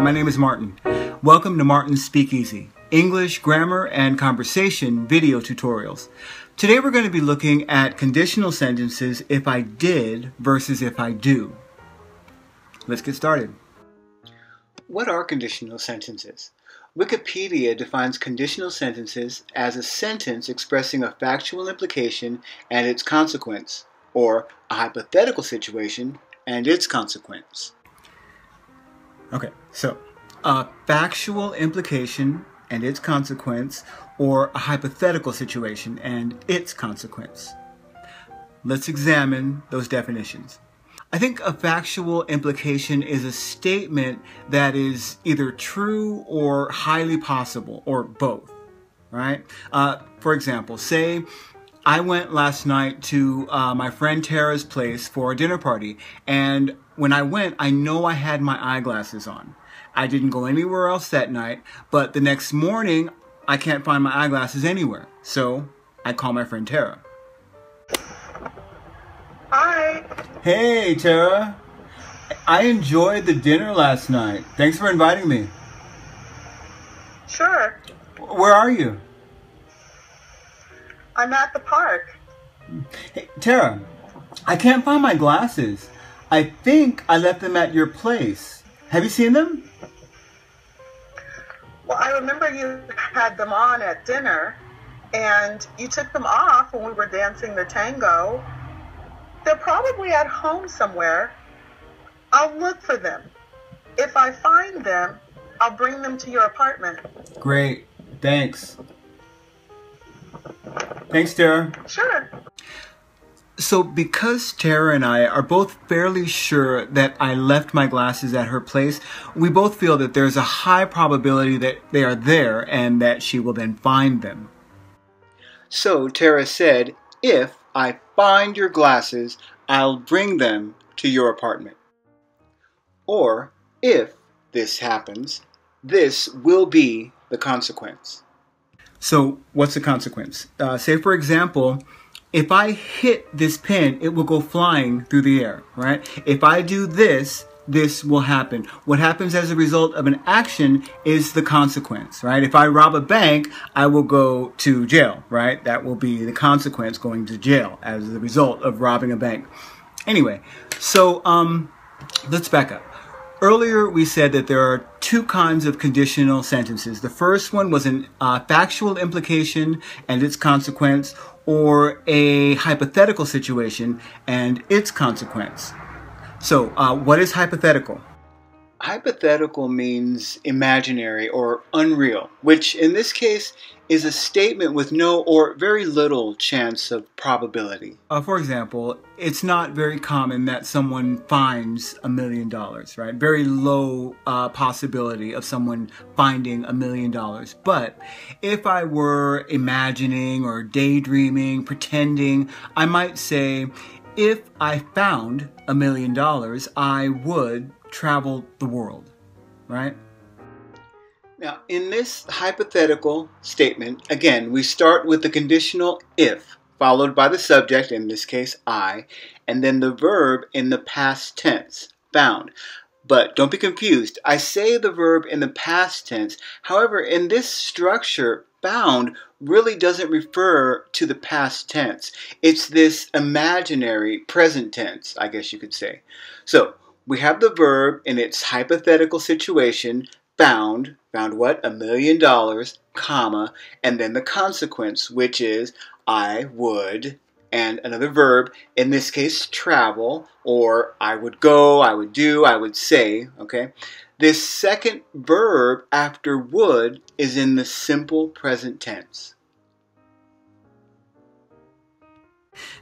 my name is Martin. Welcome to Martin's Speakeasy, English, grammar, and conversation video tutorials. Today we're going to be looking at conditional sentences if I did versus if I do. Let's get started. What are conditional sentences? Wikipedia defines conditional sentences as a sentence expressing a factual implication and its consequence, or a hypothetical situation and its consequence. Okay, so a factual implication and its consequence, or a hypothetical situation and its consequence. Let's examine those definitions. I think a factual implication is a statement that is either true or highly possible, or both, right? For example, say I went last night to my friend Tara's place for a dinner party, and when I went, I know I had my eyeglasses on. I didn't go anywhere else that night, but the next morning, I can't find my eyeglasses anywhere. So I call my friend Tara. Hi. Hey, Tara. I enjoyed the dinner last night. Thanks for inviting me. Sure. Where are you? I'm at the park. Hey, Tara, I can't find my glasses. I think I left them at your place. Have you seen them? Well, I remember you had them on at dinner, and you took them off when we were dancing the tango. They're probably at home somewhere. I'll look for them. If I find them, I'll bring them to your apartment. Great. Thanks. Thanks, Tara. Sure. So because Tara and I are both fairly sure that I left my glasses at her place, we both feel that there's a high probability that they are there and that she will then find them. So Tara said, if I find your glasses, I'll bring them to your apartment. Or, if this happens, this will be the consequence. So what's the consequence? Say for example, if I hit this pen, it will go flying through the air, right? If I do this, this will happen. What happens as a result of an action is the consequence, right? If I rob a bank, I will go to jail, right? That will be the consequence, going to jail as a result of robbing a bank. Anyway, so let's back up. Earlier, we said that there are two kinds of conditional sentences. The first one was an factual implication and its consequence, or a hypothetical situation and its consequence. So, what is hypothetical? Hypothetical means imaginary or unreal, which in this case is a statement with no or very little chance of probability. For example, it's not very common that someone finds $1 million, right? Very low possibility of someone finding $1 million. But if I were imagining or daydreaming, pretending, I might say, if I found $1 million, I would travel the world, right? Now, in this hypothetical statement, again, we start with the conditional if, followed by the subject, in this case, I, and then the verb in the past tense, found. But don't be confused. I say the verb in the past tense. However, in this structure, found really doesn't refer to the past tense. It's this imaginary present tense, I guess you could say. So, we have the verb in its hypothetical situation, found what? $1 million, comma, and then the consequence, which is I would, and another verb, in this case, travel, or I would go, I would do, I would say, okay? This second verb after would is in the simple present tense.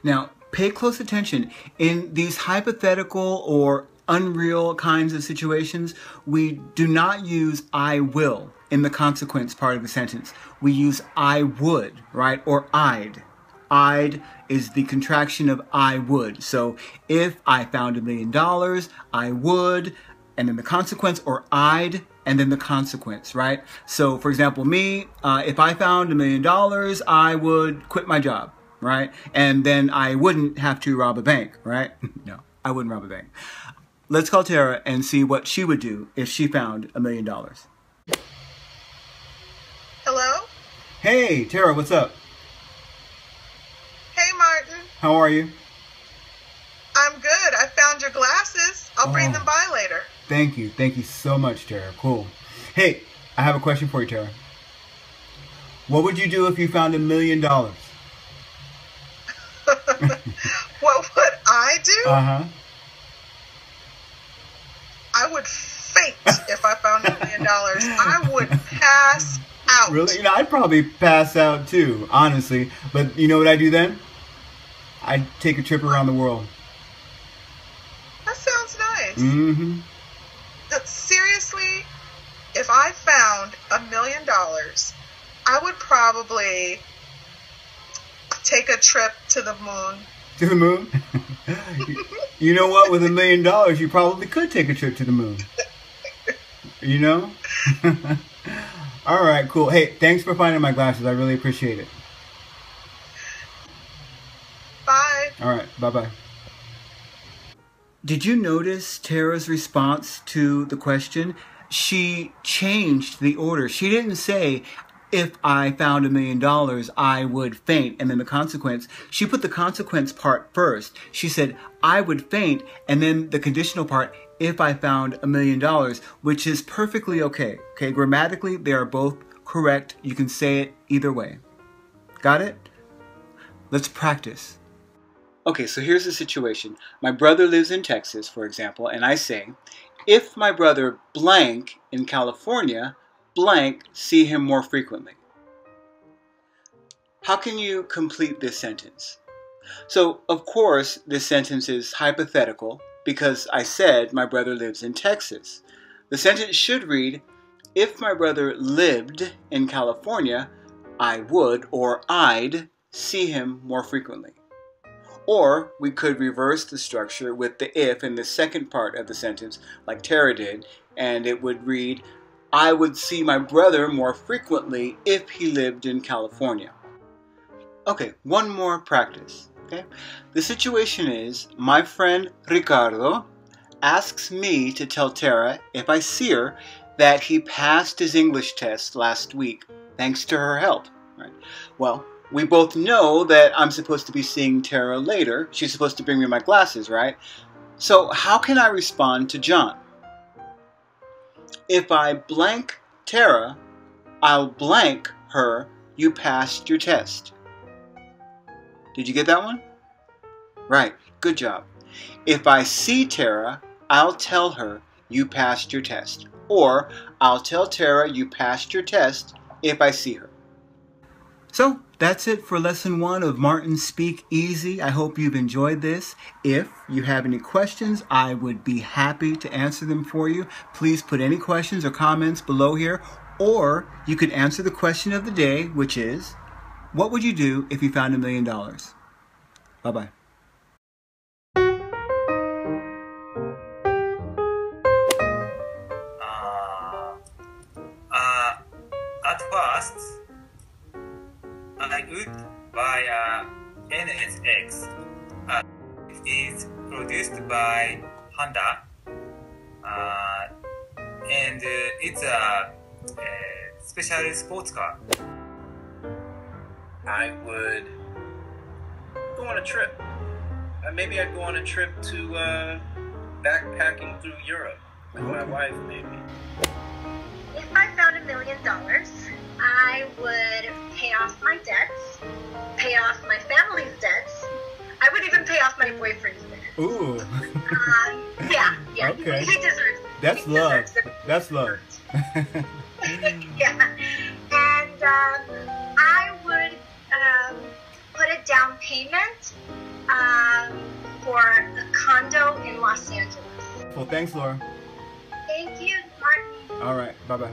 Now, pay close attention. In these hypothetical or unreal kinds of situations, we do not use I will in the consequence part of the sentence. We use I would, right? Or I'd. I'd is the contraction of I would. So if I found $1 million, I would, and then the consequence, or I'd, and then the consequence, right? So for example, me, if I found $1 million, I would quit my job, right? And then I wouldn't have to rob a bank, right? No, I wouldn't rob a bank. Let's call Tara and see what she would do if she found $1 million. Hello? Hey, Tara, what's up? Hey, Martin. How are you? I'm good. I found your glasses. I'll bring them by later. Thank you. Thank you so much, Tara. Cool. Hey, I have a question for you, Tara. What would you do if you found $1 million? What would I do? Uh-huh. I would faint if I found $1 million. I would pass out. Really? You know, I'd probably pass out too, honestly. But you know what I'd do then? I'd take a trip around the world. That sounds nice. Mm-hmm. Seriously, if I found $1 million, I would probably take a trip to the moon. To the moon? You know what? With $1 million, you probably could take a trip to the moon. You know? All right, cool. Hey, thanks for finding my glasses. I really appreciate it. Bye. All right, bye-bye. Did you notice Tara's response to the question? She changed the order. She didn't say, if I found $1 million, I would faint, and then the consequence. She put the consequence part first. She said, I would faint, and then the conditional part, if I found $1 million, which is perfectly okay. Okay, grammatically, they are both correct. You can say it either way. Got it? Let's practice. Okay, so here's the situation. My brother lives in Texas, for example, and I say, if my brother blank in California, blank see him more frequently. How can you complete this sentence? So, of course, this sentence is hypothetical because I said my brother lives in Texas. The sentence should read, if my brother lived in California, I would or I'd see him more frequently. Or we could reverse the structure with the if in the second part of the sentence, like Tara did, and it would read, I would see my brother more frequently if he lived in California. Okay, one more practice. Okay, the situation is my friend Ricardo asks me to tell Tara, if I see her, that he passed his English test last week thanks to her help. Right? Well, we both know that I'm supposed to be seeing Tara later. She's supposed to bring me my glasses, right? So how can I respond to John? If I blank Tara, I'll blank her, you passed your test. Did you get that one? Right, good job. If I see Tara, I'll tell her you passed your test. Or I'll tell Tara you passed your test if I see her. So that's it for lesson 1 of Martin Speak Easy. I hope you've enjoyed this. If you have any questions, I would be happy to answer them for you. Please put any questions or comments below here, or you could answer the question of the day, which is, what would you do if you found $1 million? Bye-bye. At first, I would buy a NSX. It is produced by Honda, and it's a special sports car. I would go on a trip. Maybe I'd go on a trip to backpacking through Europe with my wife, maybe. If I found $1 million, I would pay off my debts, pay off my family's debts. I would even pay off my boyfriend's debts. Ooh. Yeah. Okay. He deserves it. That's love. That's love. Yeah. And I would put a down payment for a condo in Los Angeles. Well, thanks, Laura. Thank you, Martin. All right. Bye-bye.